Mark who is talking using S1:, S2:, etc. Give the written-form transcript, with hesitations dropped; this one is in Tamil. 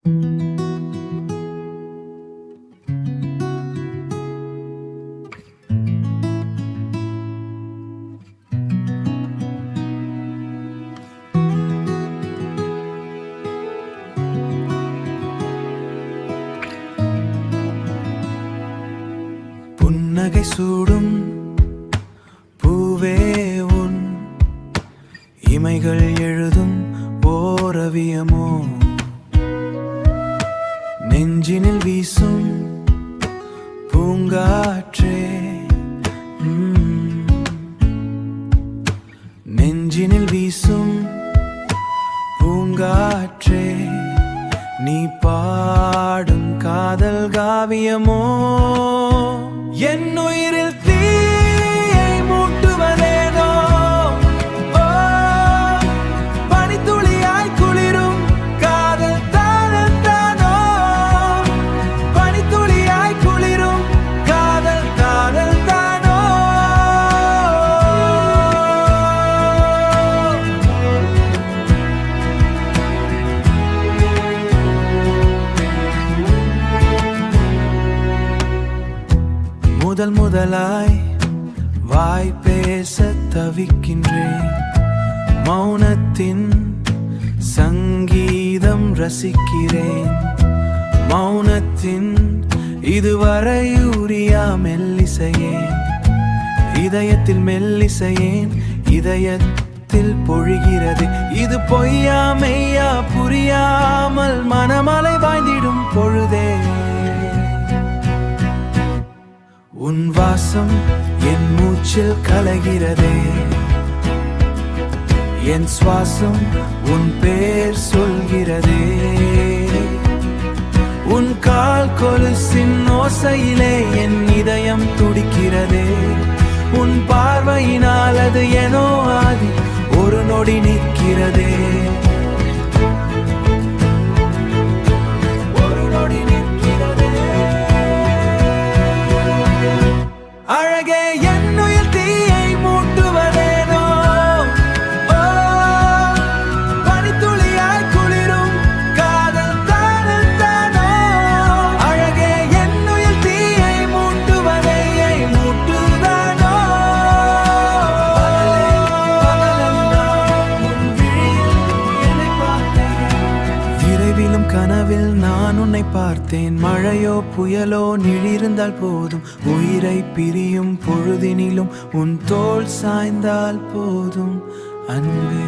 S1: புன்னகை சூடும் பூவே உன் இமைகள் எழுதும் ஓரவியமோ, நெஞ்சினில் வீசும் பூங்காற்றே, நெஞ்சினில் வீசும் பூங்காற்றே, நீ பாடும் காதல் காவியமோ, என் உயிரில் தீயை மூட்டுவதேனோ, பனித்துளியாய் குளிரும் காதல் தானோ, பனித்துளியாய் குளிரும் காதல் தானோ. முதலாய் வாய் பேச தவிக்கின்றேன், மௌனத்தின் சங்கீதம் ரசிக்கிறேன், மௌனத்தின் இதுவரை உரியா மெல்லிசையேன், இதயத்தில் மெல்லிசையேன், இதயத்தில் பொழிகிறது, இது பொய்யா மெய்யா புரியாமல் மனமலை வாய்ந்திடும் பொழுதே, உன் வாசம் என் மூச்சில் கலகிறதே, என் சுவாசம் உன் பேர் சொல்கிறதே, உன் கால் கொலுசின் ஓசையிலே என் இதயம் துடிக்கிறதே, உன் பார்வையினால் அது எனோ ஆதி ஒரு நொடி நிற்கிறதே, ஒரு நொடி நிற்கிறதே. அழகே என் உயிர் தீயை மூட்டுவதேனோ, பனித்துளியாய் குளிரும் காதல் தானோ, அழகே என் உயிர் தீயை மூட்டுவதே மூட்டுதானோ, உன் விழியில் என்னை பார்த்தேன், விரைவிலும் கனவில் நான் உன்னை பார்த்தேன், மழையோ புயலோ நிழிருந்தால் போதும், உயிரை பிரியும் பொழுதினிலும் உன் தோள் சாய்ந்தால் போதும் அன்பே.